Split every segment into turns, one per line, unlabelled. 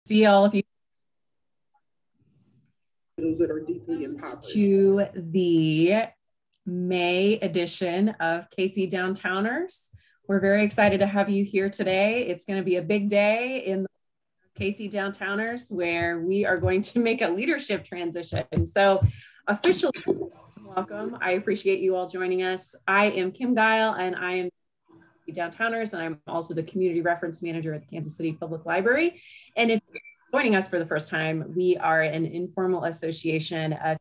see all of you
those that are deeply impoverished.
To the May edition of KC Downtowners. We're very excited to have you here today. It's going to be a big day in the KC Downtowners where we are going to make a leadership transition. So officially, welcome. I appreciate you all joining us. I am Kim Gavel and I am Downtowners, and I'm also the Community Reference Manager at the Kansas City Public Library. And if you're joining us for the first time, we are an informal association of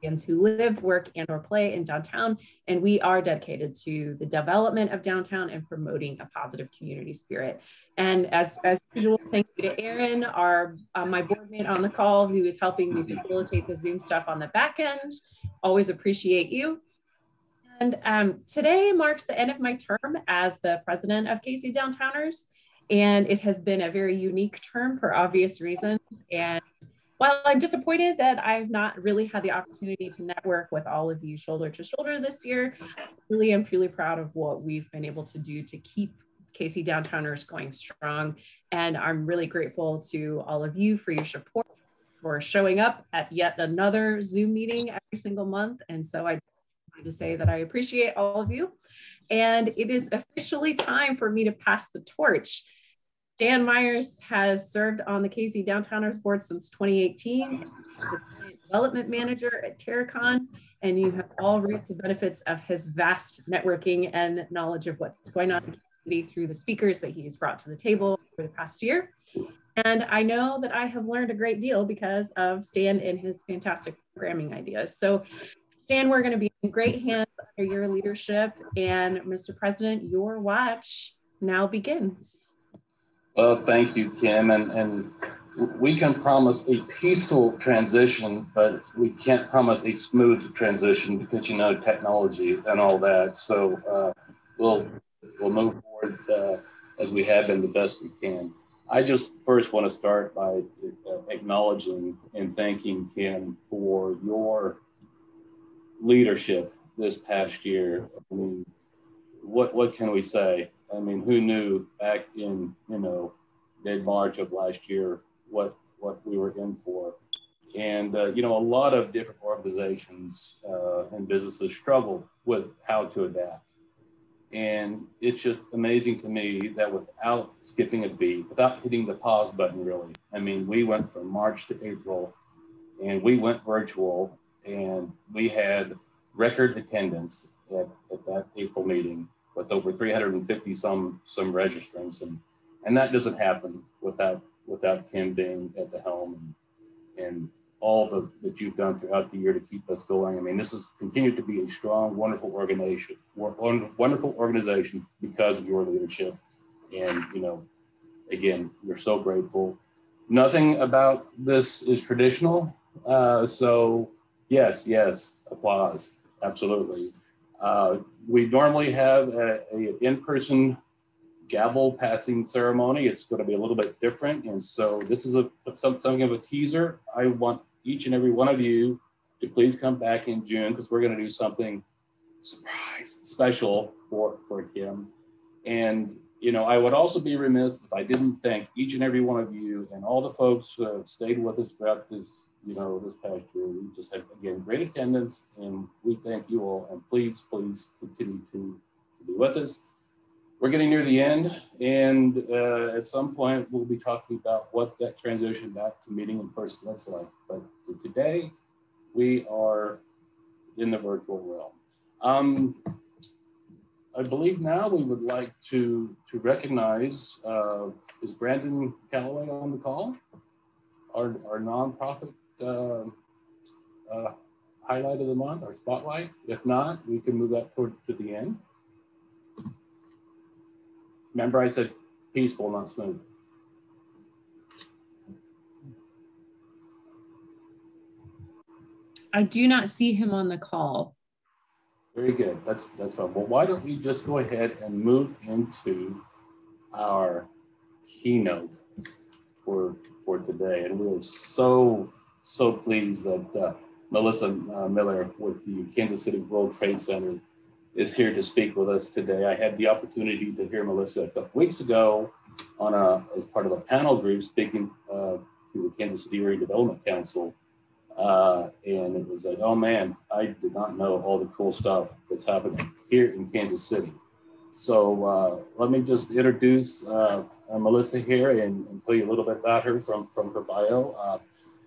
Canadians who live, work, and or play in downtown, and we are dedicated to the development of downtown and promoting a positive community spirit. And as usual, thank you to Aaron, my board mate on the call, who is helping me facilitate the Zoom stuff on the back end. Always appreciate you. And today marks the end of my term as the president of KC Downtowners, and it has been a very unique term for obvious reasons. And while I'm disappointed that I've not really had the opportunity to network with all of you shoulder to shoulder this year, I really am truly proud of what we've been able to do to keep KC Downtowners going strong. And I'm really grateful to all of you for your support, for showing up at yet another Zoom meeting every single month. And so I to say that I appreciate all of you. And it is officially time for me to pass the torch. Dan Myers has served on the KC Downtowners board since 2018. He's a client development manager at Terracon, and you have all reaped the benefits of his vast networking and knowledge of what's going on in the community through the speakers that he has brought to the table over the past year. And I know that I have learned a great deal because of Stan and his fantastic programming ideas. So Stan, we're going to be in great hands under your leadership, and Mr. President, your watch now begins.
Well, thank you, Kim, and we can promise a peaceful transition, but we can't promise a smooth transition because, you know, technology and all that. So we'll move forward as we have been the best we can. I just first want to start by acknowledging and thanking Kim for your leadership this past year. I mean, what can we say? I mean, who knew back in, you know, mid-March of last year what we were in for? And you know, a lot of different organizations and businesses struggle with how to adapt. And it's just amazing to me that without skipping a beat, without hitting the pause button, really. I mean, we went from March to April, and we went virtual. And we had record attendance at that April meeting with over 350 some registrants, and that doesn't happen without Kim being at the helm and all that you've done throughout the year to keep us going. I mean, this has continued to be a strong, wonderful organization because of your leadership. And you know, again, we're so grateful. Nothing about this is traditional, so. Yes, applause, absolutely. We normally have a in-person gavel passing ceremony. It's going to be a little bit different, and so this is something of a teaser. I want each and every one of you to please come back in June because we're going to do something special for Kim. And you know, I would also be remiss if I didn't thank each and every one of you and all the folks who have stayed with us throughout this. You know, this past year, we just had, again, great attendance, and we thank you all, and please continue to be with us. We're getting near the end, and at some point, we'll be talking about what that transition back to meeting in person looks like. But for today, we are in the virtual realm. I believe now we would like to recognize, is Brandon Calloway on the call? Our nonprofit highlight of the month, our spotlight. If not, we can move that to the end. Remember, I said peaceful, not smooth.
I do not see him on the call.
Very good. That's fine. Well, why don't we just go ahead and move into our keynote for today, and we're so pleased that Melissa Miller with the Kansas City World Trade Center is here to speak with us today. I had the opportunity to hear Melissa a couple weeks ago on as part of a panel group speaking Kansas City Area Development Council. And it was like, oh man, I did not know all the cool stuff that's happening here in Kansas City. So let me just introduce Melissa here and tell you a little bit about her from her bio.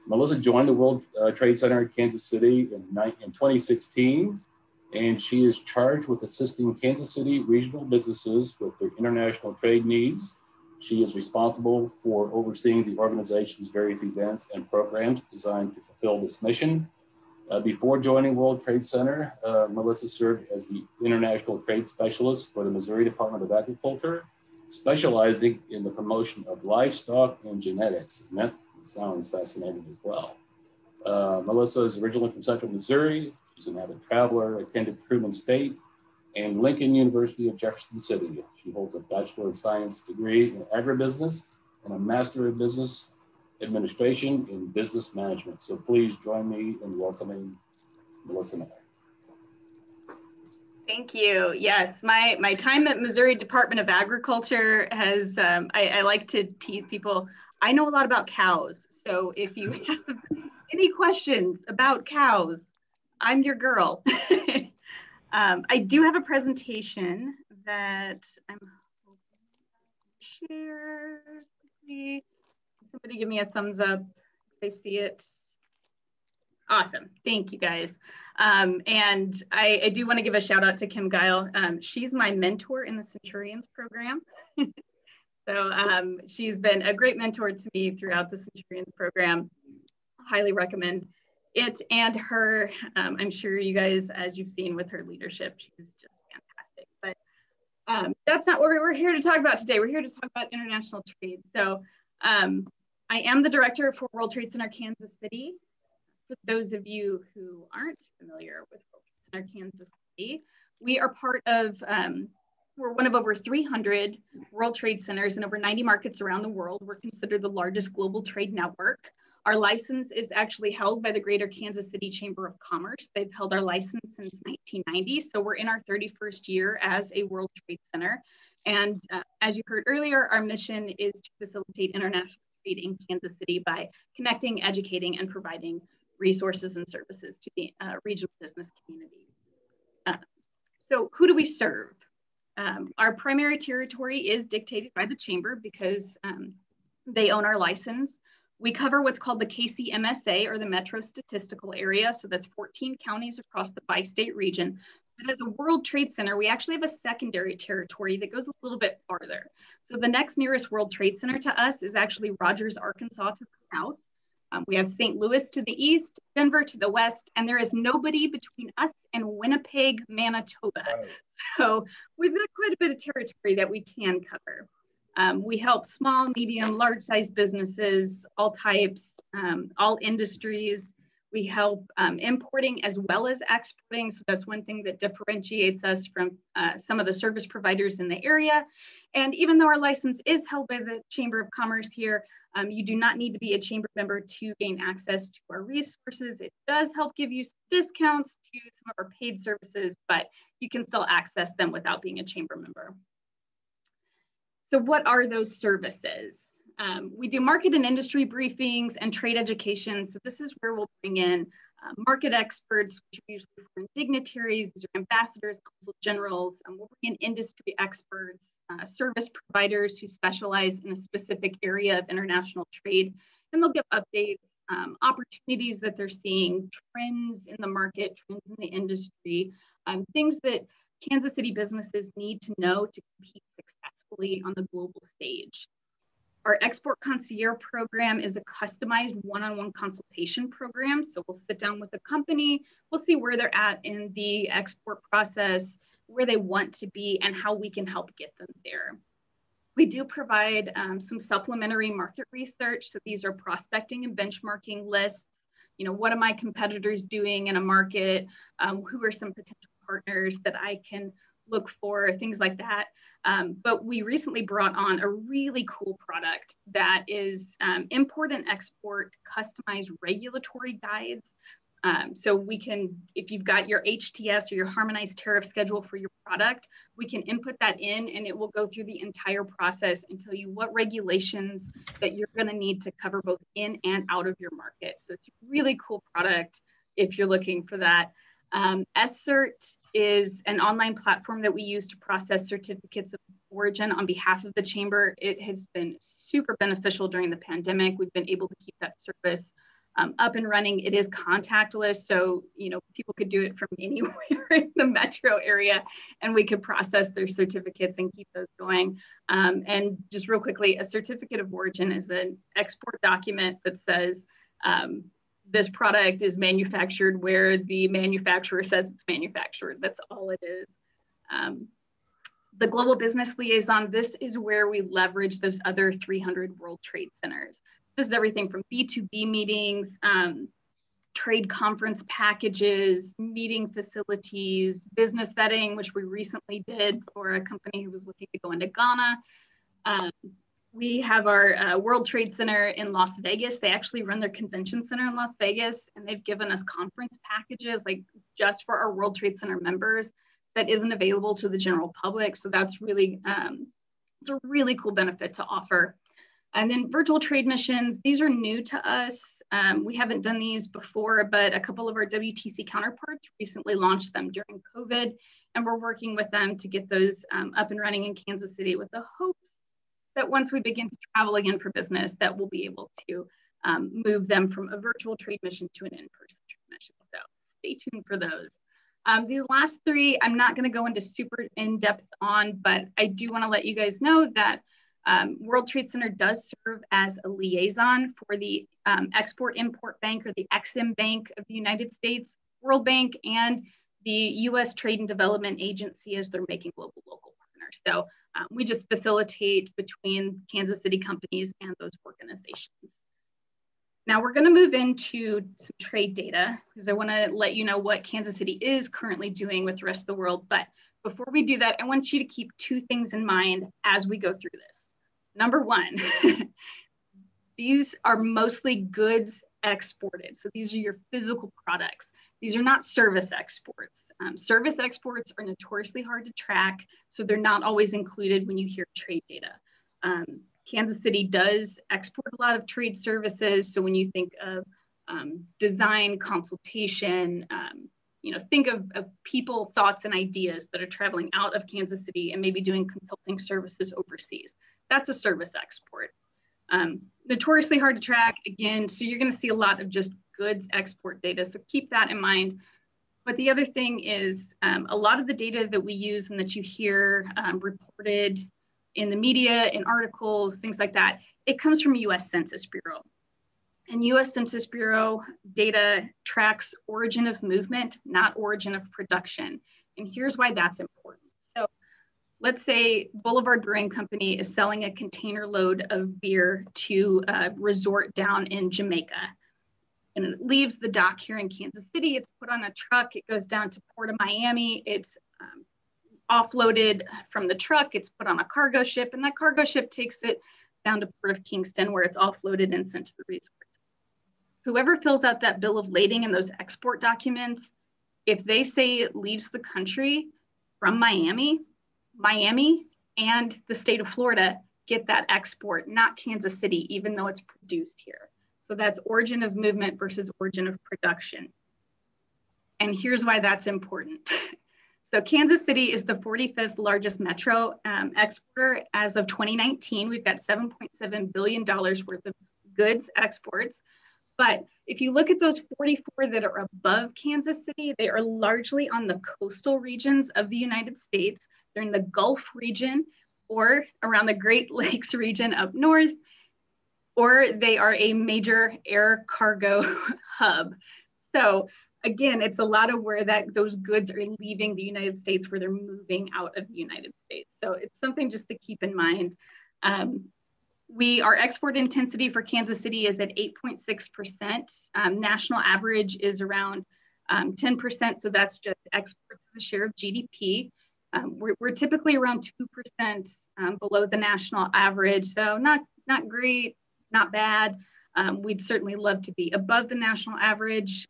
Melissa joined the World Trade Center in Kansas City in 2016, and she is charged with assisting Kansas City regional businesses with their international trade needs. She is responsible for overseeing the organization's various events and programs designed to fulfill this mission. Before joining World Trade Center, Melissa served as the International Trade Specialist for the Missouri Department of Agriculture, specializing in the promotion of livestock and genetics. And that sounds fascinating as well. Melissa is originally from Central Missouri. She's an avid traveler, attended Truman State and Lincoln University of Jefferson City. She holds a Bachelor of Science degree in Agribusiness and a Master of Business Administration in Business Management. So please join me in welcoming Melissa Miller.
Thank you. Yes, my time at Missouri Department of Agriculture has, I like to tease people, I know a lot about cows. So if you have any questions about cows, I'm your girl. I do have a presentation that I'm hoping to share. Somebody give me a thumbs up if they see it. Awesome, thank you guys. And I do want to give a shout out to Kim Gavel. She's my mentor in the Centurions program. So she's been a great mentor to me throughout the Centurions program. Highly recommend it and her. I'm sure you guys, as you've seen with her leadership, she's just fantastic. But that's not what we're here to talk about today. We're here to talk about international trade. So I am the director for World Trade Center Kansas City. For those of you who aren't familiar with World Trade Center Kansas City, we are part of, we're one of over 300 World Trade Centers in over 90 markets around the world. We're considered the largest global trade network. Our license is actually held by the Greater Kansas City Chamber of Commerce. They've held our license since 1990. So we're in our 31st year as a World Trade Center. And as you heard earlier, our mission is to facilitate international trade in Kansas City by connecting, educating, and providing resources and services to the regional business community. So who do we serve? Our primary territory is dictated by the Chamber because they own our license. We cover what's called the Kc Msa, or the Metro Statistical Area. So that's 14 counties across the bi-state region. But as a World Trade Center, we actually have a secondary territory that goes a little bit farther. So the next nearest World Trade Center to us is actually Rogers, Arkansas to the south. We have St. Louis to the east, Denver to the west, and there is nobody between us and Winnipeg, Manitoba. So we've got quite a bit of territory that we can cover. We help small, medium, large-sized businesses, all types, all industries. We help importing as well as exporting. So that's one thing that differentiates us from some of the service providers in the area. And even though our license is held by the Chamber of Commerce here, you do not need to be a chamber member to gain access to our resources. It does help give you discounts to some of our paid services, but you can still access them without being a chamber member. So what are those services? We do market and industry briefings and trade education. So this is where we'll bring in market experts, which are usually foreign dignitaries, these are ambassadors, consul generals. We'll bring in industry experts, service providers who specialize in a specific area of international trade, and they'll give updates, opportunities that they're seeing, trends in the market, trends in the industry, things that Kansas City businesses need to know to compete successfully on the global stage. Our Export Concierge program is a customized one-on-one consultation program. So we'll sit down with the company, we'll see where they're at in the export process, where they want to be, and how we can help get them there. We do provide some supplementary market research. So these are prospecting and benchmarking lists. You know, what are my competitors doing in a market? Who are some potential partners that I can look for, things like that. But we recently brought on a really cool product that is import and export customized regulatory guides So we can, if you've got your HTS or your harmonized tariff schedule for your product, we can input that in and it will go through the entire process and tell you what regulations that you're going to need to cover both in and out of your market. So it's a really cool product if you're looking for that. SCERT is an online platform that we use to process certificates of origin on behalf of the chamber. It has been super beneficial during the pandemic. We've been able to keep that service up and running. It is contactless, so people could do it from anywhere in the metro area, and we could process their certificates and keep those going. And just real quickly, a certificate of origin is an export document that says this product is manufactured where the manufacturer says it's manufactured. That's all it is. The Global Business Liaison, this is where we leverage those other 300 World Trade Centers. This is everything from B2B meetings, trade conference packages, meeting facilities, business vetting, which we recently did for a company who was looking to go into Ghana. We have our World Trade Center in Las Vegas. They actually run their convention center in Las Vegas, and they've given us conference packages like just for our World Trade Center members that isn't available to the general public. So that's really, it's a really cool benefit to offer. And then virtual trade missions, these are new to us. We haven't done these before, but a couple of our WTC counterparts recently launched them during COVID, and we're working with them to get those up and running in Kansas City with the hopes that once we begin to travel again for business, that we'll be able to move them from a virtual trade mission to an in-person trade mission. So stay tuned for those. These last three, I'm not going to go into super in-depth on, but I do want to let you guys know that World Trade Center does serve as a liaison for the Export-Import Bank, or the EXIM Bank of the United States, World Bank, and the U.S. Trade and Development Agency as their Making Global local partner. So we just facilitate between Kansas City companies and those organizations. Now we're going to move into some trade data because I want to let you know what Kansas City is currently doing with the rest of the world. But before we do that, I want you to keep two things in mind as we go through this. Number one, these are mostly goods exported. So these are your physical products. These are not service exports. Service exports are notoriously hard to track, so they're not always included when you hear trade data. Kansas City does export a lot of trade services. So when you think of design, consultation, think of people, thoughts, and ideas that are traveling out of Kansas City and maybe doing consulting services overseas. That's a service export. Notoriously hard to track, again, so you're going to see a lot of just goods export data, so keep that in mind. But the other thing is a lot of the data that we use and that you hear reported in the media, in articles, things like that, it comes from US Census Bureau. And US Census Bureau data tracks origin of movement, not origin of production. And here's why that's important. So let's say Boulevard Brewing Company is selling a container load of beer to a resort down in Jamaica. And it leaves the dock here in Kansas City. It's put on a truck. It goes down to Port of Miami. It's offloaded from the truck. It's put on a cargo ship, and that cargo ship takes it down to Port of Kingston, where it's offloaded and sent to the resort. Whoever fills out that bill of lading and those export documents, if they say it leaves the country from Miami and the state of Florida get that export, not Kansas City, even though it's produced here. So that's origin of movement versus origin of production. And here's why that's important. So Kansas City is the 45th largest metro exporter. As of 2019, we've got $7.7 billion worth of goods exports. But if you look at those 44 that are above Kansas City, they are largely on the coastal regions of the United States. They're in the Gulf region or around the Great Lakes region up north, or they are a major air cargo hub. So again, it's a lot of where those goods are leaving the United States, where they're moving out of the United States. So it's something just to keep in mind. Our export intensity for Kansas City is at 8.6%. National average is around 10%. So that's just exports as a share of GDP. We're typically around 2% below the national average. So not great, not bad. We'd certainly love to be above the national average.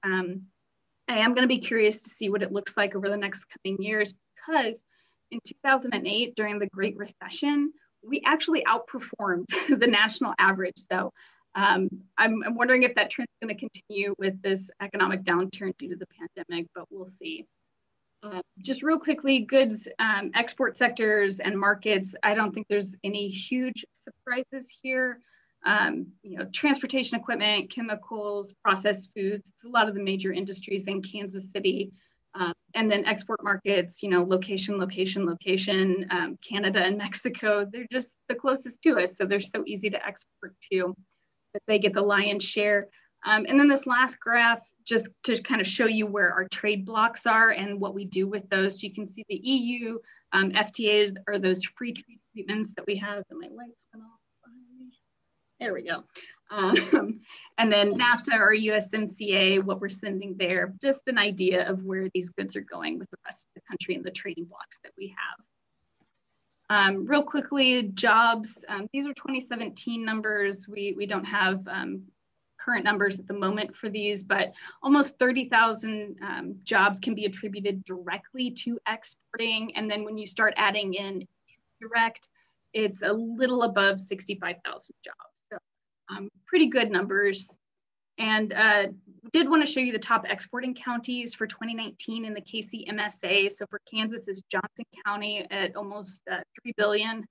I am going to be curious to see what it looks like over the next coming years, because in 2008, during the Great Recession, we actually outperformed the national average. So I'm wondering if that trend is going to continue with this economic downturn due to the pandemic, but we'll see. Just real quickly, goods, export sectors and markets, I don't think there's any huge surprises here. Transportation equipment, chemicals, processed foods, it's a lot of the major industries in Kansas City. And then export markets, location, Canada and Mexico, they're just the closest to us. So they're so easy to export to that they get the lion's share. And then this last graph, just to kind of show you where our trade blocks are and what we do with those. So you can see the EU, FTA are those free trade treatments that we have. And my lights went off behind me. There we go. And then NAFTA or USMCA, what we're sending there, just an idea of where these goods are going with the rest of the country and the trading blocks that we have. Real quickly, jobs, these are 2017 numbers. We don't have current numbers at the moment for these, but almost 30,000 jobs can be attributed directly to exporting. And then when you start adding in indirect, it's a little above 65,000 jobs. So pretty good numbers. And did want to show you the top exporting counties for 2019 in the Kc Msa. So for Kansas, it's Johnson County at almost $3 billion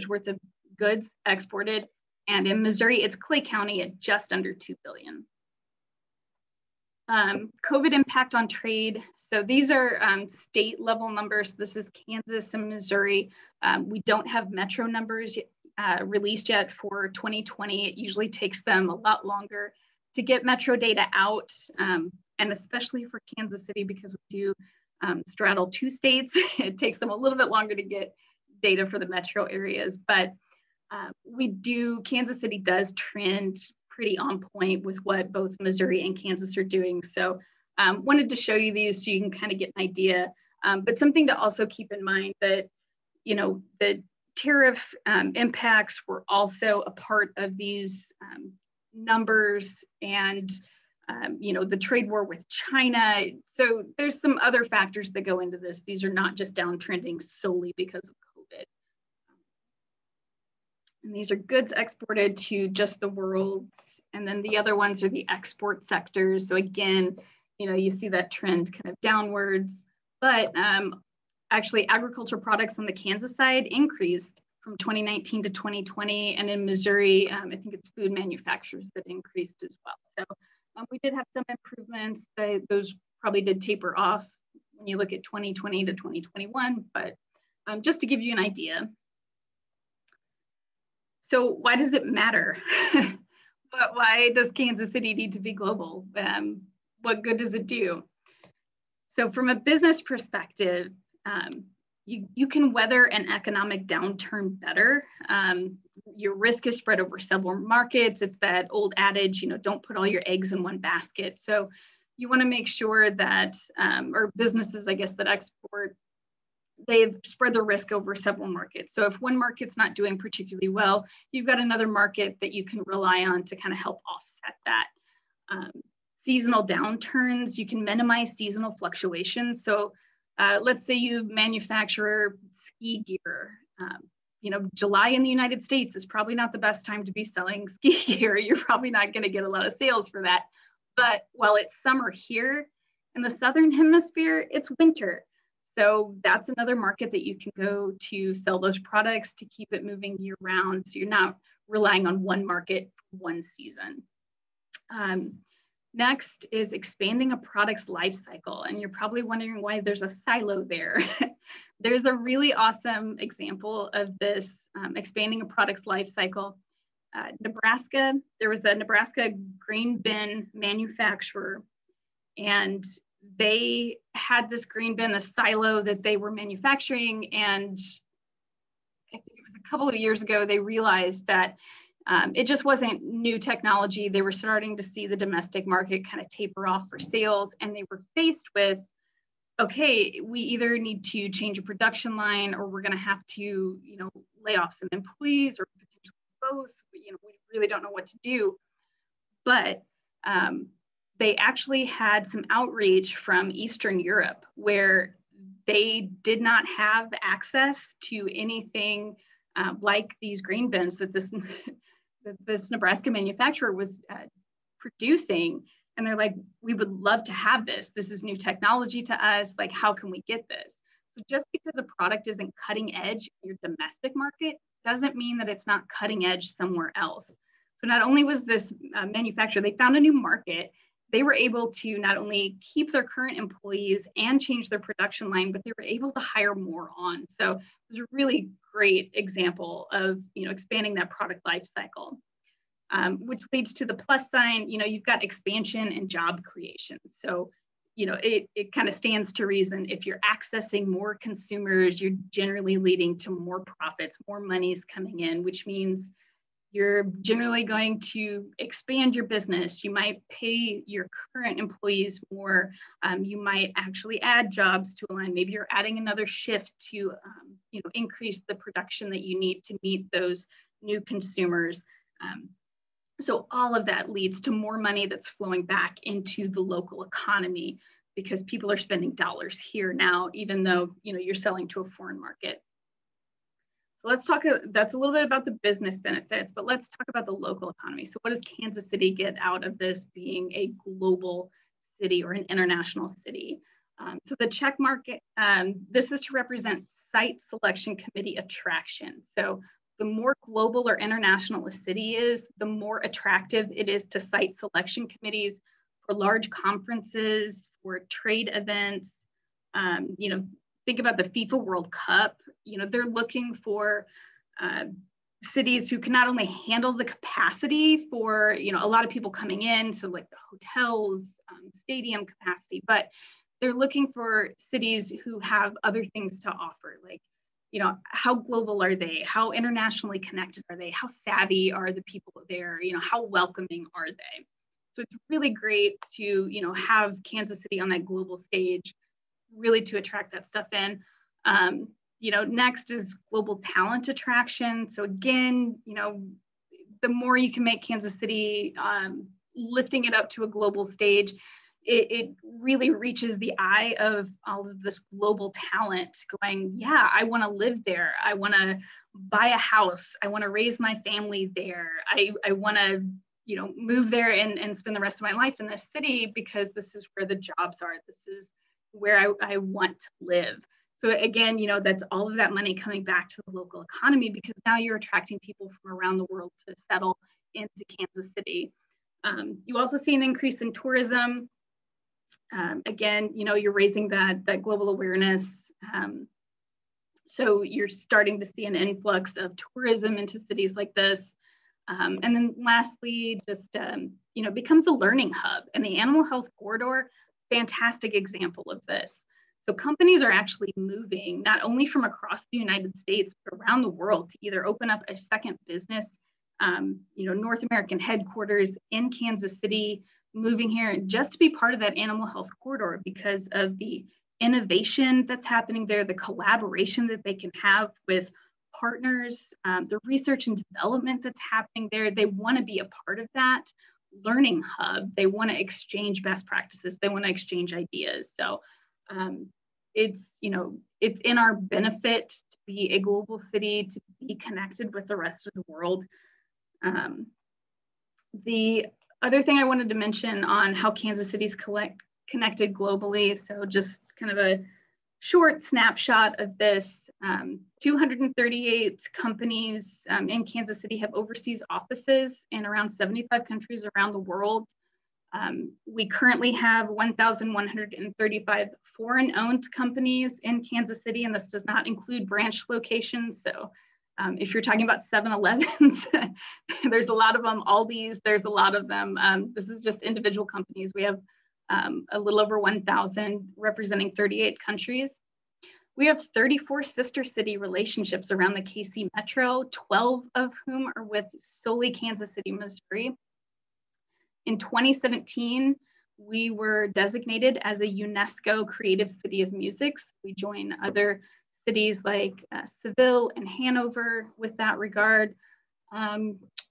worth of goods exported. And in Missouri, it's Clay County at just under $2 billion. COVID impact on trade. So these are state level numbers. This is Kansas and Missouri. We don't have metro numbers released yet for 2020. It usually takes them a lot longer to get metro data out, and especially for Kansas City, because we do straddle 2 states, it takes them a little bit longer to get data for the metro areas. But Kansas City does trend pretty on point with what both Missouri and Kansas are doing. So wanted to show you these so you can kind of get an idea. But something to also keep in mind that, the tariff impacts were also a part of these numbers, and the trade war with China. So there's some other factors that go into this. These are not just downtrending solely because of COVID. And these are goods exported to just the world. And then the other ones are the export sectors. So again, you see that trend kind of downwards, but actually agricultural products on the Kansas side increased from 2019 to 2020. And in Missouri, I think it's food manufacturers that increased as well. So we did have some improvements. Those probably did taper off when you look at 2020 to 2021, but just to give you an idea. So why does it matter? Why does Kansas City need to be global? What good does it do? So from a business perspective, you can weather an economic downturn better. Your risk is spread over several markets. It's that old adage, don't put all your eggs in one basket. So you want to make sure that, or businesses, I guess, that export, they've spread the risk over several markets. So if one market's not doing particularly well, you've got another market that you can rely on to kind of help offset that. Seasonal downturns, you can minimize seasonal fluctuations. So let's say you manufacture ski gear. July in the United States is probably not the best time to be selling ski gear. You're probably not going to get a lot of sales for that. But while it's summer here in the Southern Hemisphere, it's winter. So that's another market that you can go to sell those products to keep it moving year round. So you're not relying on one market, one season. Next is expanding a product's life cycle. And you're probably wondering why there's a silo there. There's a really awesome example of this, expanding a product's life cycle. Nebraska, there was a Nebraska grain bin manufacturer, and they had this grain bin, a silo that they were manufacturing. And I think it was a couple of years ago, they realized that it just wasn't new technology. They were starting to see the domestic market kind of taper off for sales. And they were faced with, okay, we either need to change a production line, or we're going to have to, lay off some employees, or potentially both. We really don't know what to do. But they actually had some outreach from Eastern Europe where they did not have access to anything like these grain bins that this Nebraska manufacturer was producing. And they're like, we would love to have this. This is new technology to us. Like, how can we get this? So just because a product isn't cutting edge in your domestic market doesn't mean that it's not cutting edge somewhere else. So not only was this manufacturer, they found a new market, they were able to not only keep their current employees and change their production line, but they were able to hire more on. So it was a really great example of, expanding that product life cycle, which leads to the plus sign. You've got expansion and job creation. So, it kind of stands to reason. If you're accessing more consumers, you're generally leading to more profits, more money's coming in, which means you're generally going to expand your business. You might pay your current employees more. You might actually add jobs to a line. Maybe you're adding another shift to increase the production that you need to meet those new consumers. So all of that leads to more money that's flowing back into the local economy because people are spending dollars here now, even though you're selling to a foreign market. So let's talk, that's a little bit about the business benefits, but let's talk about the local economy. So what does Kansas City get out of this being a global city or an international city? So the check mark, this is to represent site selection committee attraction. So the more global or international a city is, the more attractive it is to site selection committees for large conferences, for trade events. Think about the FIFA World Cup. They're looking for cities who can not only handle the capacity for, a lot of people coming in, so like the hotels, stadium capacity, but they're looking for cities who have other things to offer, like, how global are they? How internationally connected are they? How savvy are the people there? How welcoming are they? So it's really great to, have Kansas City on that global stage, really to attract that stuff in. Next is global talent attraction. So again, the more you can make Kansas City, lifting it up to a global stage, it really reaches the eye of all of this global talent going, yeah, I want to live there. I want to buy a house. I want to raise my family there. I want to, move there and spend the rest of my life in this city because this is where the jobs are. This is where I want to live. So again, that's all of that money coming back to the local economy because now you're attracting people from around the world to settle into Kansas City. You also see an increase in tourism. Again, you're raising that global awareness. So you're starting to see an influx of tourism into cities like this. And then lastly, just, becomes a learning hub. And the animal health corridor, fantastic example of this. So companies are actually moving not only from across the United States, but around the world to either open up a second business, North American headquarters in Kansas City, moving here just to be part of that animal health corridor because of the innovation that's happening there, the collaboration that they can have with partners, the research and development that's happening there. They want to be a part of that learning hub. They want to exchange best practices. They want to exchange ideas. So it's in our benefit to be a global city, to be connected with the rest of the world. The other thing I wanted to mention on how Kansas City's connected globally, so just kind of a short snapshot of this, 238 companies in Kansas City have overseas offices in around 75 countries around the world. We currently have 1,135 foreign-owned companies in Kansas City, and this does not include branch locations. So if you're talking about 7-Elevens, there's a lot of them. Aldi's, there's a lot of them. This is just individual companies. We have a little over 1,000 representing 38 countries. We have 34 sister city relationships around the KC Metro, 12 of whom are with solely Kansas City, Missouri. In 2017, we were designated as a UNESCO Creative City of Music. We join other cities like Seville and Hanover with that regard.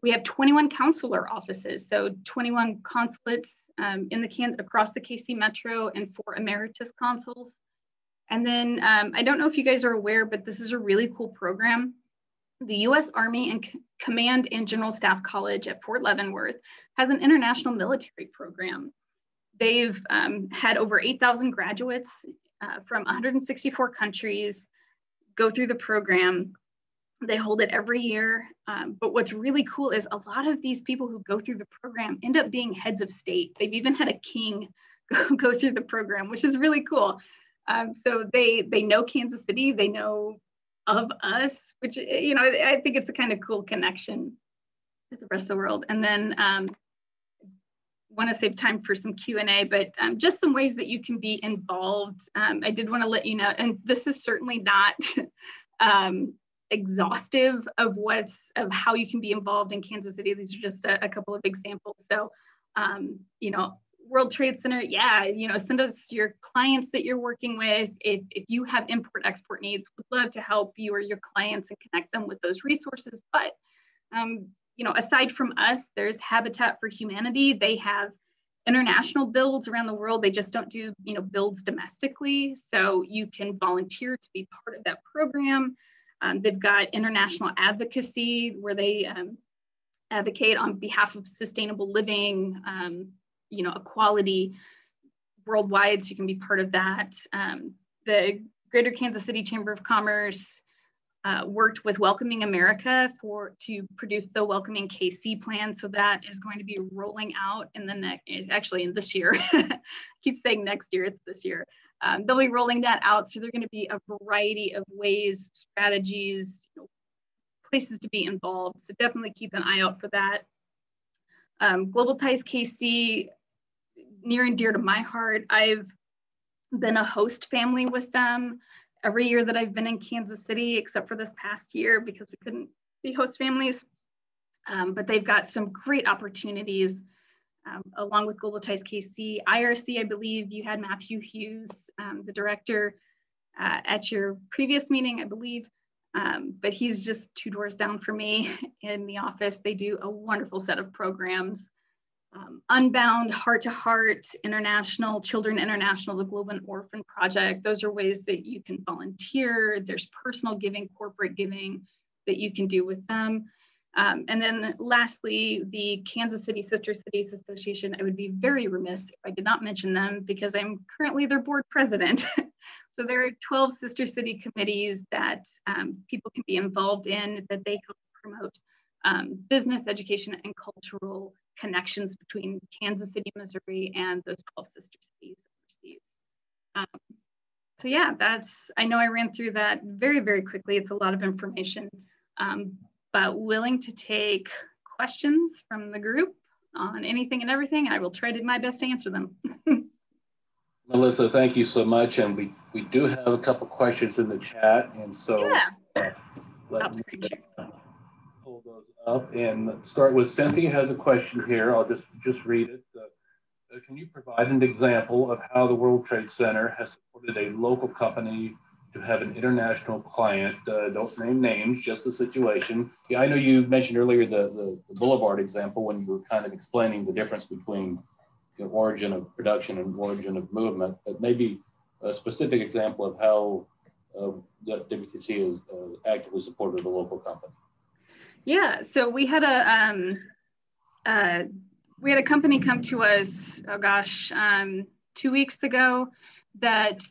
We have 21 consular offices, so 21 consulates across the KC Metro and 4 emeritus consuls. And then I don't know if you guys are aware, but this is a really cool program. The U.S. Army and Command and General Staff College at Fort Leavenworth has an international military program. They've had over 8,000 graduates from 164 countries go through the program. They hold it every year. But what's really cool is a lot of these people who go through the program end up being heads of state. They've even had a king go through the program, which is really cool. So they know Kansas City, they know of us, which, you know, I think it's a kind of cool connection with the rest of the world. And then want to save time for some Q&A, but just some ways that you can be involved. I did want to let you know, and this is certainly not exhaustive of how you can be involved in Kansas City. These are just a couple of examples. So, you know, World Trade Center, yeah, you know, send us your clients that you're working with. If you have import-export needs, we'd love to help you or your clients and connect them with those resources. But, you know, aside from us, there's Habitat for Humanity. They have international builds around the world. They just don't do, you know, builds domestically. So you can volunteer to be part of that program. They've got international advocacy where they advocate on behalf of sustainable living, you know, equality worldwide, so you can be part of that. The Greater Kansas City Chamber of Commerce worked with Welcoming America to produce the Welcoming KC plan. So that is going to be rolling out in this year. I keep saying next year, it's this year. They'll be rolling that out. So there are going to be a variety of ways, strategies, you know, places to be involved. So definitely keep an eye out for that. Global Ties KC, near and dear to my heart. I've been a host family with them every year that I've been in Kansas City, except for this past year because we couldn't be host families. But they've got some great opportunities along with Global Ties KC. IRC, I believe you had Matthew Hughes, the director, at your previous meeting, I believe. But he's just 2 doors down from me in the office. They do a wonderful set of programs. Unbound, Heart to Heart, International, Children International, the Global Orphan Project. Those are ways that you can volunteer. There's personal giving, corporate giving that you can do with them. And then lastly, the Kansas City Sister Cities Association. I would be very remiss if I did not mention them because I'm currently their board president. So there are 12 sister city committees that people can be involved in, that they help promote business, education, and cultural connections between Kansas City, Missouri, and those 12 sister cities overseas. So yeah, I know I ran through that very, very quickly. It's a lot of information, but willing to take questions from the group on anything and everything. I will try my best to answer them.
Melissa, thank you so much. And we do have a couple questions in the chat. And so
yeah.
let me pull those up and start with Cynthia has a question here. I'll just read it. Can you provide an example of how the World Trade Center has supported a local company to have an international client? Don't name names, just the situation. Yeah, I know you mentioned earlier the Boulevard example when you were kind of explaining the difference between the origin of production and origin of movement, but maybe a specific example of how the WTC has actively supported a local company.
Yeah, so we had a company come to us, 2 weeks ago, that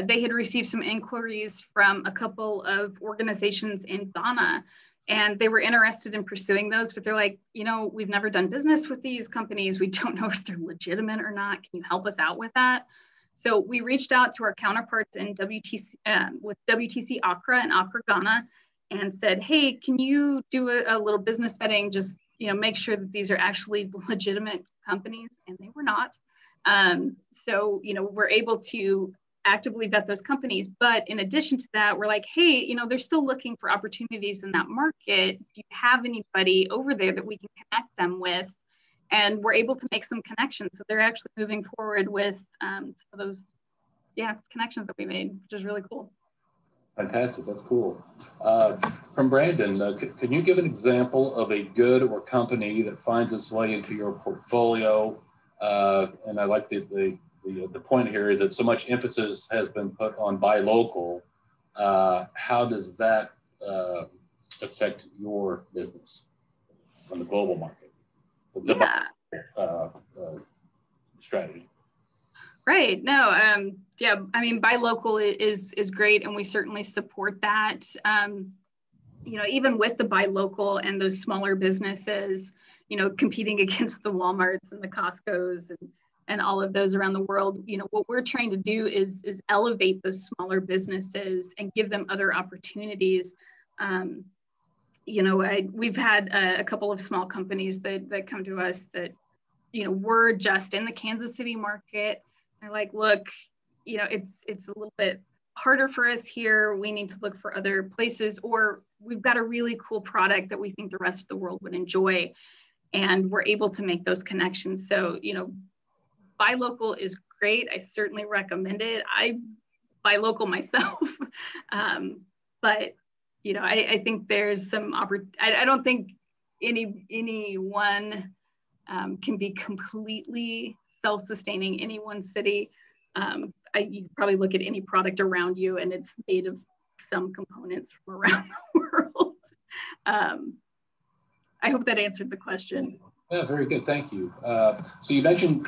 they had received some inquiries from a couple of organizations in Ghana, and they were interested in pursuing those, but they're like, you know, we've never done business with these companies. We don't know if they're legitimate or not. Can you help us out with that? So we reached out to our counterparts in WTC, with WTC Accra and Accra, Ghana, and said, hey, can you do a little business vetting, just, you know, make sure that these are actually legitimate companies, and they were not. So, you know, we're able to actively vet those companies. But in addition to that, we're like, hey, you know, they're still looking for opportunities in that market. Do you have anybody over there that we can connect them with? And we're able to make some connections. So they're actually moving forward with some of those, connections that we made, which is really cool.
Fantastic, that's cool. From Brandon, can you give an example of a good or company that finds its way into your portfolio? And I like the point here is that so much emphasis has been put on buy local. How does that affect your business on the global market? Strategy.
Right. No. Yeah. I mean, buy local is great, and we certainly support that. You know, even with the buy local and those smaller businesses, you know, competing against the Walmarts and the Costcos and all of those around the world, you know, what we're trying to do is elevate those smaller businesses and give them other opportunities. You know, we've had a couple of small companies that come to us that, you know, we're just in the Kansas City market. They're like, look, you know, it's a little bit harder for us here. We need to look for other places, or we've got a really cool product that we think the rest of the world would enjoy. And we're able to make those connections. So, you know, buy local is great. I certainly recommend it. I buy local myself. But, you know, I think there's some I don't think anyone can be completely self-sustaining, any one city. You probably look at any product around you and it's made of some components from around the world. I hope that answered the question.
Yeah, very good. Thank you. So you mentioned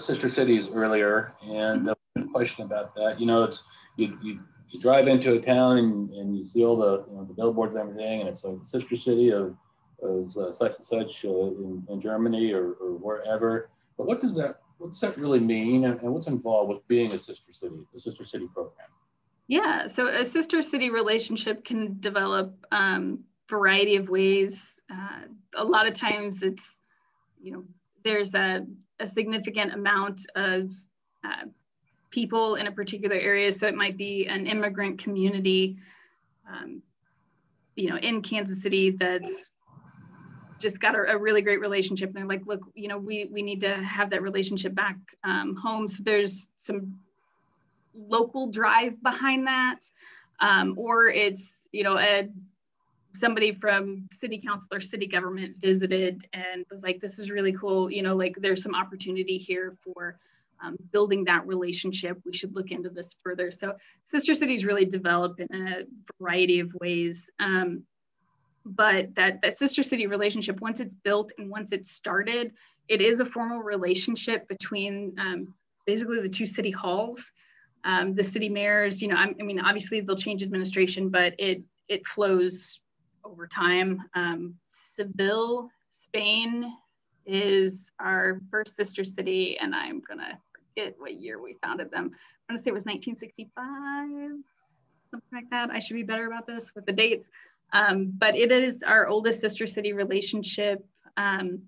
sister cities earlier, and a question about that. You know, it's you drive into a town and you see all the the billboards and everything, and it's a sister city of such and such in Germany or wherever. But what does that really mean, and what's involved with being a sister city, the sister city program?
Yeah, so a sister city relationship can develop variety of ways. A lot of times it's, you know, there's a significant amount of people in a particular area. So it might be an immigrant community, you know, in Kansas City that's just got a really great relationship. And they're like, look, you know, we need to have that relationship back home. So there's some local drive behind that. Or it's, you know, somebody from city council or city government visited and was like, this is really cool. You know, like there's some opportunity here for building that relationship. We should look into this further. So sister cities really develop in a variety of ways. But that sister city relationship, once it's built and once it's started, it is a formal relationship between basically the two city halls. The city mayors, you know, I mean, obviously they'll change administration, but it flows over time. Seville, Spain is our first sister city, and I'm gonna forget what year we founded them. I'm gonna say it was 1965, something like that. I should be better about this with the dates. But it is our oldest sister city relationship. And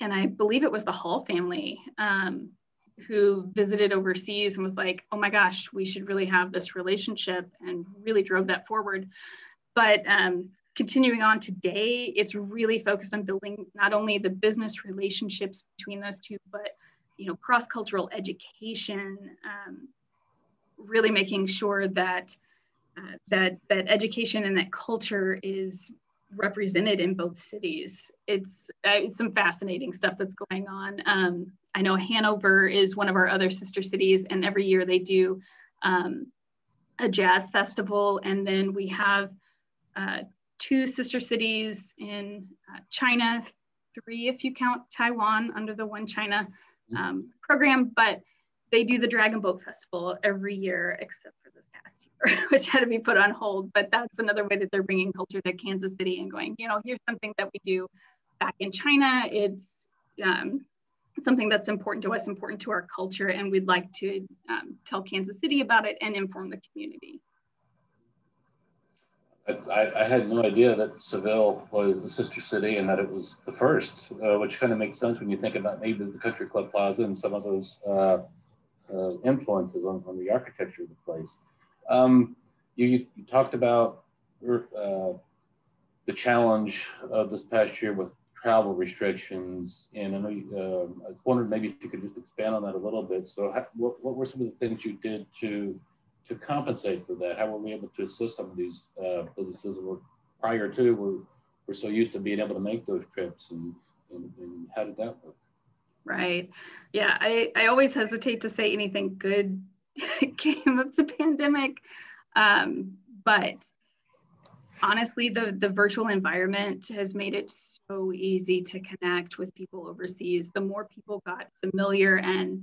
I believe it was the Hall family who visited overseas and was like, oh my gosh, we should really have this relationship, and really drove that forward. But continuing on today, it's really focused on building not only the business relationships between those two, but, you know, cross-cultural education, really making sure that that education and that culture is represented in both cities. It's some fascinating stuff that's going on. I know Hanover is one of our other sister cities, and every year they do a jazz festival. And then we have two sister cities in China, 3 if you count Taiwan under the One China program, but they do the Dragon Boat Festival every year, except for this past year, which had to be put on hold. But that's another way that they're bringing culture to Kansas City and going, you know, here's something that we do back in China. It's something that's important to us, important to our culture, and we'd like to tell Kansas City about it and inform the community.
I had no idea that Seville was the sister city and that it was the first, which kind of makes sense when you think about maybe the Country Club Plaza and some of those influences on the architecture of the place. You talked about the challenge of this past year with travel restrictions, and I know I wondered maybe if you could just expand on that a little bit. So what were some of the things you did to compensate for that? How were we able to assist some of these businesses that were prior to we're so used to being able to make those trips, and how did that work?
Right. Yeah, I always hesitate to say anything good came of the pandemic. But honestly, the virtual environment has made it so easy to connect with people overseas. The more people got familiar and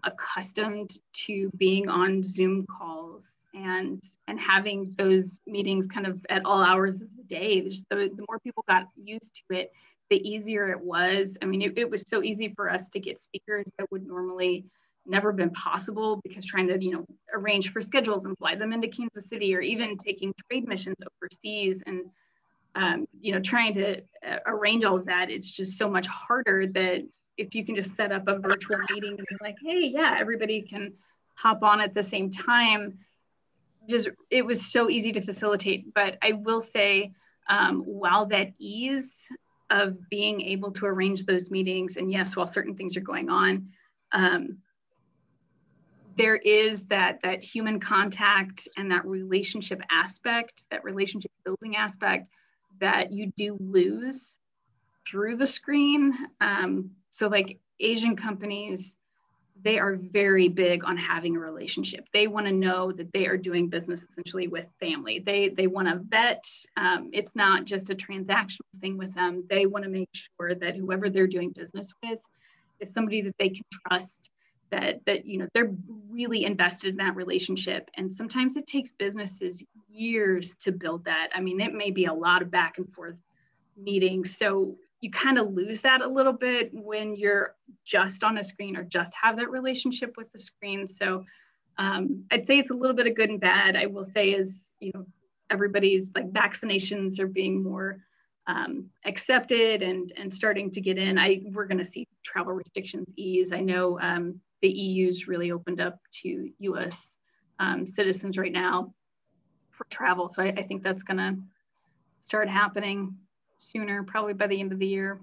accustomed to being on Zoom calls and having those meetings kind of at all hours of the day, the more people got used to it, the easier it was. I mean, it was so easy for us to get speakers that would normally never been possible, because trying to, arrange for schedules and fly them into Kansas City, or even taking trade missions overseas and, trying to arrange all of that, it's just so much harder that if you can just set up a virtual meeting and be like, hey, yeah, everybody can hop on at the same time. It was so easy to facilitate. But I will say, while that ease of being able to arrange those meetings, and yes, while certain things are going on, there is that human contact and that relationship aspect, that relationship building aspect that you do lose through the screen. So like Asian companies, they are very big on having a relationship. They want to know that they are doing business essentially with family. They want to vet. It's not just a transactional thing with them. They want to make sure that whoever they're doing business with is somebody that they can trust, that they're really invested in that relationship. And sometimes it takes businesses years to build that. I mean, it may be a lot of back and forth meetings. So you kind of lose that a little bit when you're just on a screen or just have that relationship with the screen. So I'd say it's a little bit of good and bad. I will say is, everybody's like vaccinations are being more accepted and starting to get in. We're going to see travel restrictions ease. I know the EU's really opened up to US citizens right now for travel. So I think that's going to start happening sooner, probably by the end of the year.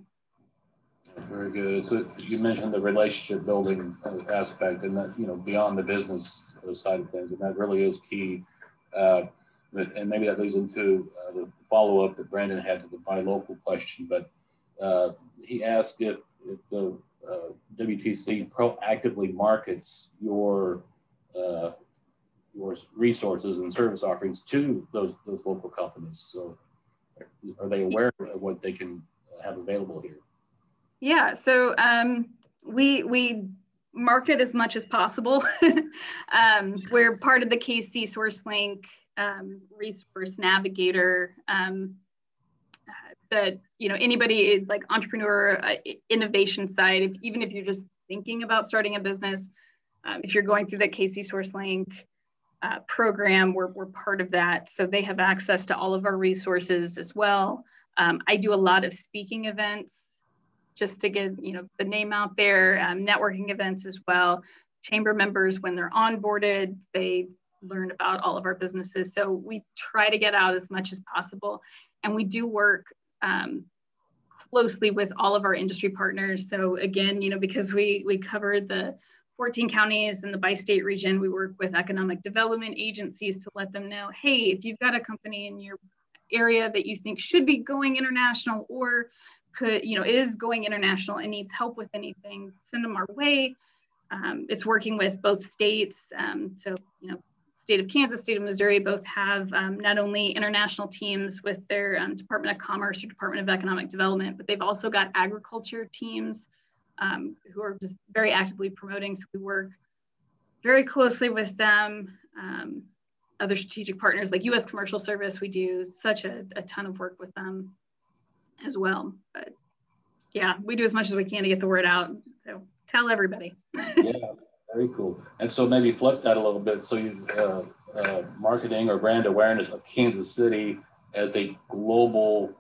Very good. So you mentioned the relationship building aspect, and that, beyond the business side of things, and that really is key. And maybe that leads into the follow-up that Brandon had to the buy local question, but he asked if the WTC proactively markets your resources and service offerings to those local companies. So are they aware of what they can have available here?
Yeah, so we market as much as possible. We're part of the KC SourceLink resource navigator that anybody like entrepreneur innovation side, even if you're just thinking about starting a business, if you're going through the KC SourceLink program, we're part of that. So they have access to all of our resources as well. I do a lot of speaking events just to get the name out there, networking events as well. Chamber members, when they're onboarded, they learn about all of our businesses. So we try to get out as much as possible. And we do work closely with all of our industry partners. So again, because we cover the 14 counties in the bi-state region, we work with economic development agencies to let them know, hey, if you've got a company in your area that you think should be going international or is going international and needs help with anything, send them our way. It's working with both states. So, state of Kansas, state of Missouri, both have not only international teams with their Department of Commerce or Department of Economic Development, but they've also got agriculture teams who are just very actively promoting. So we work very closely with them. Other strategic partners like U.S. Commercial Service, we do such a ton of work with them as well. But yeah, we do as much as we can to get the word out. So tell everybody.
Yeah, very cool. And so maybe flip that a little bit. So you marketing or brand awareness of Kansas City as a global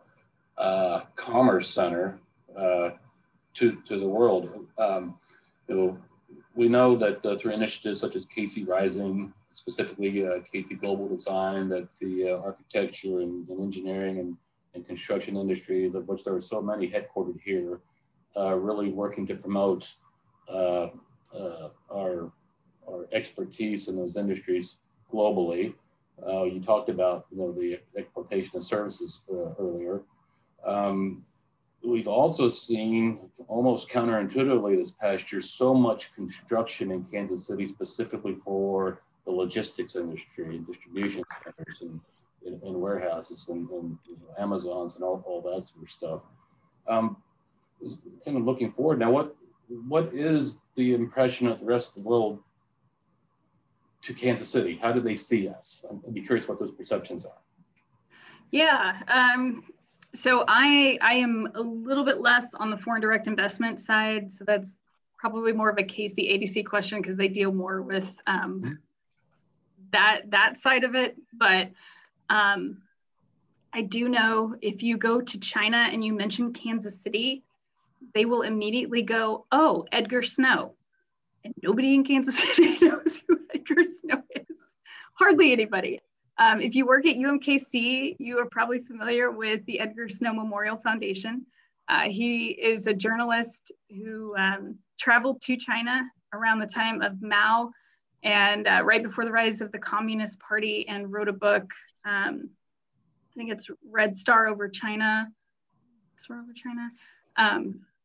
commerce center to the world. We know that through initiatives such as KC Rising, specifically KC Global Design, that the architecture and engineering and construction industries, of which there are so many headquartered here, really working to promote our expertise in those industries. globally. You talked about the exportation of services earlier. We've also seen, almost counterintuitively this past year, so much construction in Kansas City, specifically for the logistics industry and distribution centers and warehouses and Amazons and all that sort of stuff. Kind of looking forward now, what is the impression of the rest of the world to Kansas City? How do they see us? I'd be curious what those perceptions are.
Yeah, so I am a little bit less on the foreign direct investment side. So that's probably more of a KC ADC question because they deal more with that side of it. But I do know if you go to China and you mention Kansas City, they will immediately go, oh, Edgar Snow. And nobody in Kansas City knows who Edgar Snow is. Hardly anybody. If you work at UMKC, you are probably familiar with the Edgar Snow Memorial Foundation. He is a journalist who traveled to China around the time of Mao and right before the rise of the Communist Party, and wrote a book. I think it's Red Star Over China. Star Over China.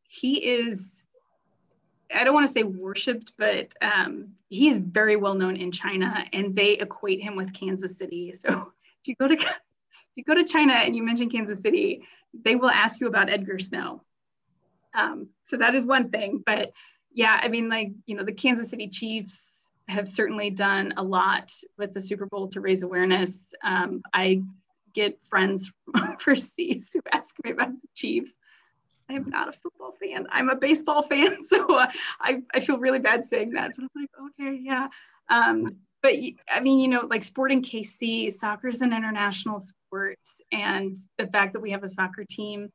He is, I don't want to say worshipped, but he is very well known in China, and they equate him with Kansas City. So if you go to China and you mention Kansas City, they will ask you about Edgar Snow. So that is one thing. But yeah, I mean, like, you know, the Kansas City Chiefs have certainly done a lot with the Super Bowl to raise awareness. I get friends from overseas who ask me about the Chiefs. I am not a football fan. I'm a baseball fan. So I feel really bad saying that, but I'm like, okay, yeah. But I mean, you know, like Sporting KC, soccer is an international sport. And the fact that we have a soccer team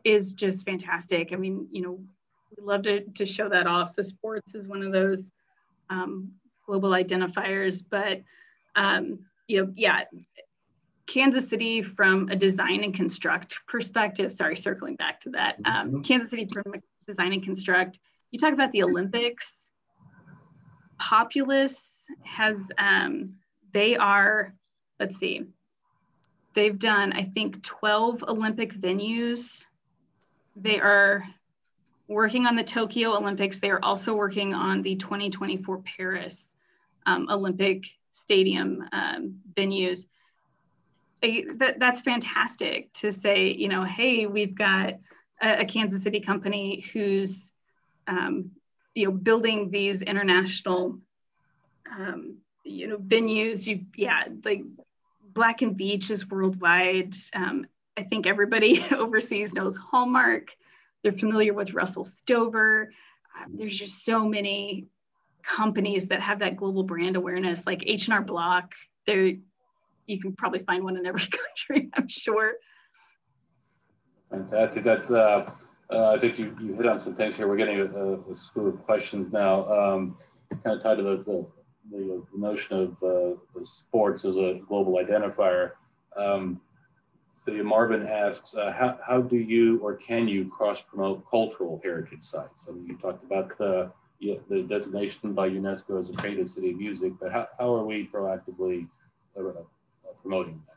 is just fantastic. I mean, you know, we love to show that off. So sports is one of those global identifiers, but, you know, yeah. Kansas City from a design and construct perspective, sorry, circling back to that. Kansas City from a design and construct, you talk about the Olympics, Populous has, they are, let's see, they've done, I think, 12 Olympic venues. They are working on the Tokyo Olympics. They are also working on the 2024 Paris Olympic Stadium venues. That's fantastic to say, you know, hey, we've got a Kansas City company who's, you know, building these international, you know, venues. Like Black and Beach is worldwide. I think everybody overseas knows Hallmark. They're familiar with Russell Stover. There's just so many companies that have that global brand awareness, like H&R Block. You can probably find one in every country, I'm sure.
Fantastic. That's, I think you hit on some things here. We're getting a slew of questions now, kind of tied to the notion of sports as a global identifier. So Marvin asks, how do you or can you cross-promote cultural heritage sites? I mean, you talked about the designation by UNESCO as a creative city of music, but how are we proactively promoting that?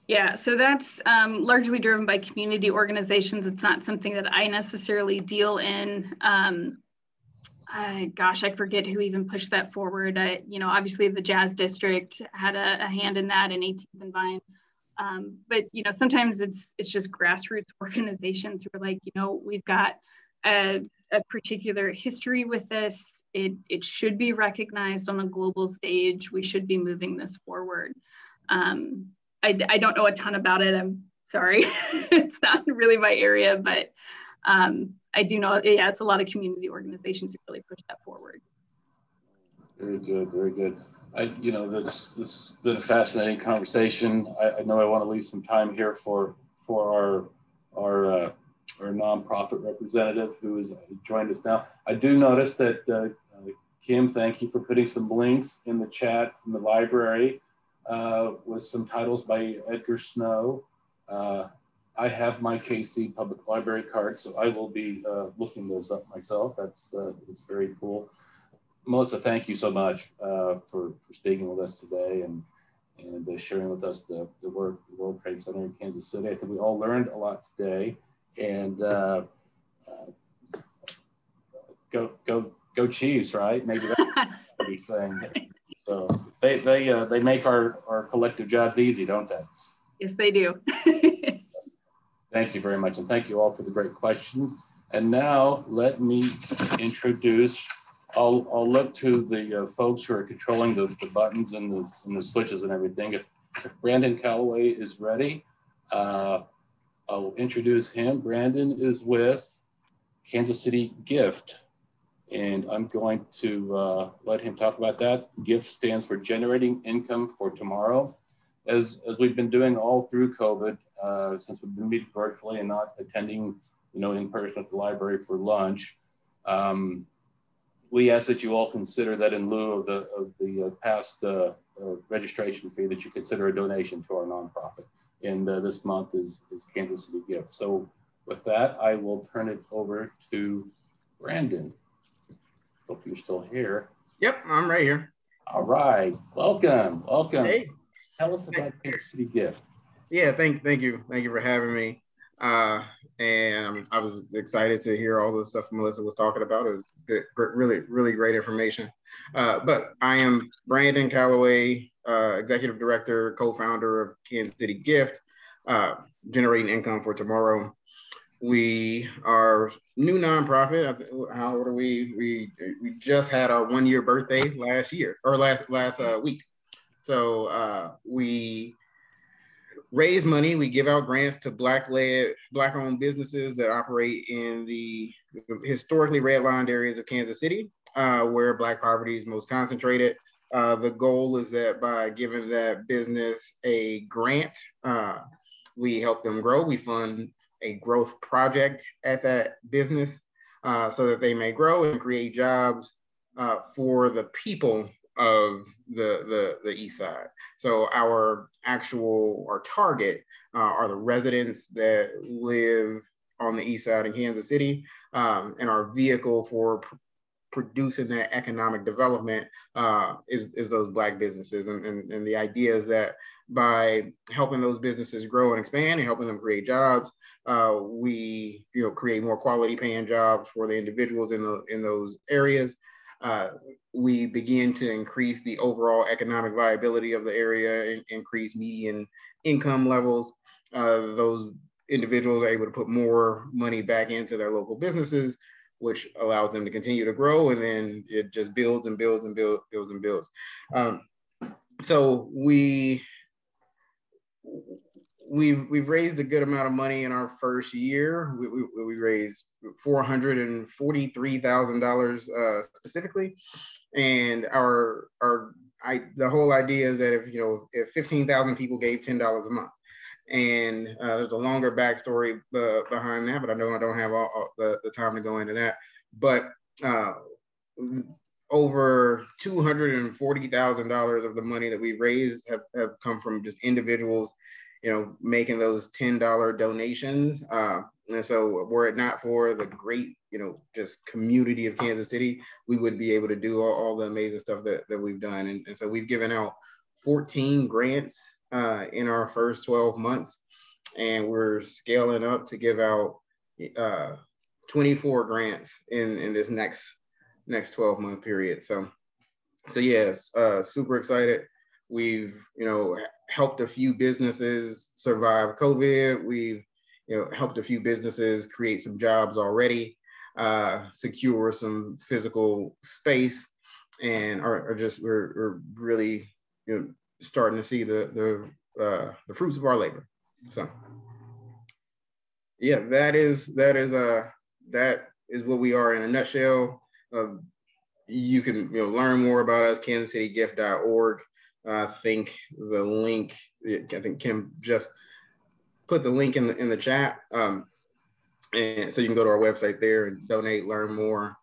Yeah, so that's largely driven by community organizations. It's not something that I necessarily deal in. Gosh, I forget who even pushed that forward. You know, obviously the Jazz District had a hand in that, and 18th and Vine. But you know, sometimes it's just grassroots organizations who are like, you know, we've got a particular history with this. It should be recognized on a global stage. We should be moving this forward. I don't know a ton about it. I'm sorry. It's not really my area, but I do know, yeah, it's a lot of community organizations who really push that forward.
Very good, very good. You know, this has been a fascinating conversation. I know I want to leave some time here for our nonprofit representative who has joined us now. I do notice that Kim, thank you for putting some links in the chat from the library with some titles by Edgar Snow. I have my KC Public Library card, so I will be looking those up myself. It's very cool. Melissa, thank you so much for speaking with us today and sharing with us the work of the World Trade Center in Kansas City. I think we all learned a lot today, and go Chiefs, right? Maybe that's what he's saying. So they make our collective jobs easy, don't they?
Yes, they do.
Thank you very much, and thank you all for the great questions. And now let me introduce. I'll look to the folks who are controlling the buttons and the switches and everything. If Brandon Calloway is ready, I'll introduce him. Brandon is with Kansas City Gift, and I'm going to let him talk about that. GIFT stands for Generating Income for Tomorrow. As we've been doing all through COVID, since we've been meeting virtually and not attending, in person at the library for lunch, we ask that you all consider that in lieu of the past registration fee, that you consider a donation to our nonprofit. And this month is Kansas City Gift. So with that, I will turn it over to Brandon. Hope you're still here.
Yep, I'm right here.
All right, welcome.
Hey.
Tell us about Kansas City Gift.
Yeah, thank you for having me. And I was excited to hear all the stuff Melissa was talking about. It was good, really great information. But I am Brandon Calloway, Executive Director, co-founder of Kansas City Gift, Generating Income for Tomorrow. We are new nonprofit. How old are we? We just had our 1-year birthday last week. So we raise money. We give out grants to Black-owned businesses that operate in the historically redlined areas of Kansas City, where Black poverty is most concentrated. The goal is that by giving that business a grant, we help them grow. We fund a growth project at that business so that they may grow and create jobs for the people of the East Side. So our target are the residents that live on the East Side in Kansas City, and our vehicle for producing that economic development is those Black businesses. And the idea is that by helping those businesses grow and expand and helping them create jobs, we create more quality paying jobs for the individuals in those areas. We begin to increase the overall economic viability of the area and increase median income levels. Those individuals are able to put more money back into their local businesses, which allows them to continue to grow, and then it just builds and builds and builds and builds. So we've raised a good amount of money in our first year. We raised $443,000 specifically, and the whole idea is that if 15,000 people gave $10 a month, and there's a longer backstory behind that, but I know I don't have all the time to go into that. But over $240,000 of the money that we raised have come from just individuals, making those $10 donations. And so were it not for the great, just community of Kansas City, we wouldn't be able to do all the amazing stuff that we've done. And so we've given out 14 grants in our first 12 months, and we're scaling up to give out 24 grants in this next 12-month period. So yes, super excited. We've helped a few businesses survive COVID. We've helped a few businesses create some jobs already, secure some physical space, and we're really starting to see the fruits of our labor. So yeah, that is what we are in a nutshell. You can learn more about us, kansascitygift.org. I think the link, I think Kim just put the link in the chat. And so you can go to our website there and donate, learn more.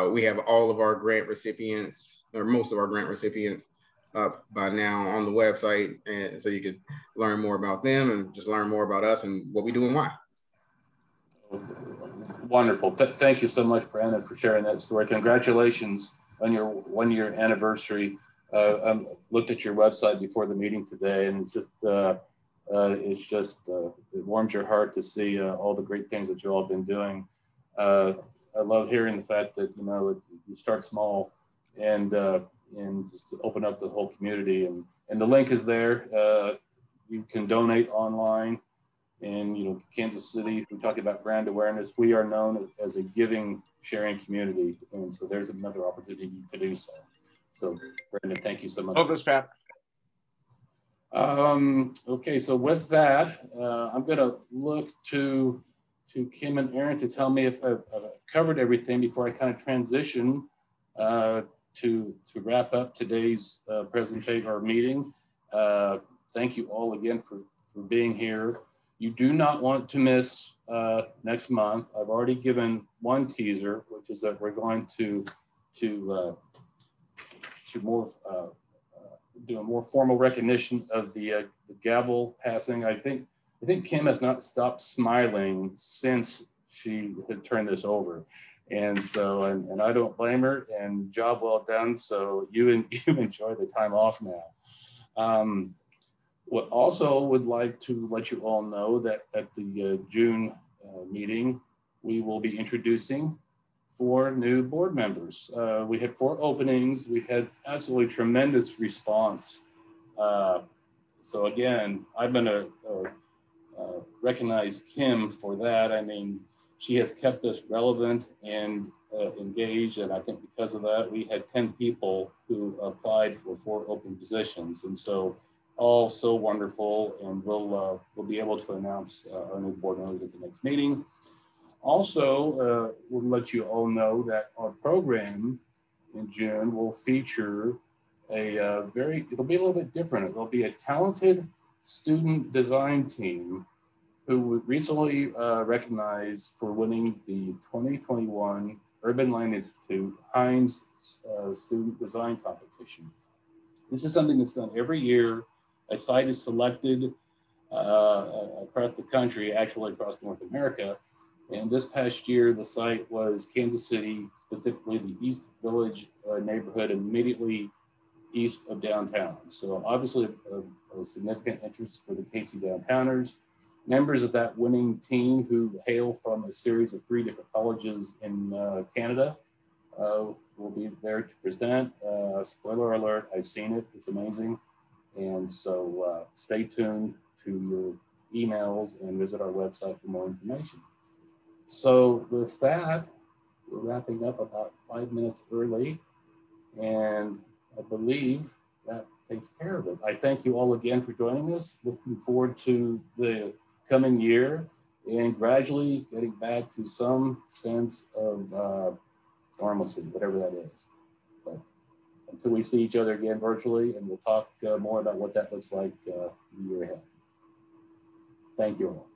We have all of our grant recipients, or most of our grant recipients, up by now on the website. And so you could learn more about them and just learn more about us and what we do and why.
Wonderful. Thank you so much, Brandon, for sharing that story. Congratulations on your 1-year anniversary. I looked at your website before the meeting today, and it's just it warms your heart to see all the great things that you all have been doing. I love hearing the fact that you start small and just open up the whole community, and the link is there. You can donate online, and Kansas City. We talk about brand awareness. We are known as a giving, sharing community, and so there's another opportunity to do so. So, Brandon, thank you so much.
Oh, that's Pat.
Okay, so with that, I'm going to look to Kim and Aaron to tell me if I've covered everything before I kind of transition to wrap up today's presentation or meeting. Thank you all again for being here. You do not want to miss next month. I've already given one teaser, which is that we're going to do a more formal recognition of the Gavel passing. I think Kim has not stopped smiling since she had turned this over, and so and I don't blame her. And job well done. So you enjoy the time off now. What also would like to let you all know that at the June meeting, we will be introducing 4 new board members. We had 4 openings. We had absolutely tremendous response. So again, I'm going to recognize Kim for that. I mean, she has kept us relevant and engaged, and I think because of that, we had 10 people who applied for 4 open positions, and so all so wonderful. And we'll be able to announce our new board members at the next meeting. Also, we'll let you all know that our program in June will feature it'll be a little bit different. It'll be a talented student design team who was recently recognized for winning the 2021 Urban Land Institute Heinz Student Design Competition. This is something that's done every year. A site is selected across the country, actually across North America. And this past year, the site was Kansas City, specifically the East Village neighborhood immediately east of downtown. So obviously a significant interest for the KC Downtowners. Members of that winning team who hail from a series of 3 different colleges in Canada will be there to present. Spoiler alert, I've seen it, it's amazing. And so stay tuned to your emails and visit our website for more information. So with that, we're wrapping up about 5 minutes early, and I believe that takes care of it. I thank you all again for joining us. Looking forward to the coming year and gradually getting back to some sense of normalcy, whatever that is. But until we see each other again virtually, and we'll talk more about what that looks like the year ahead. Thank you all.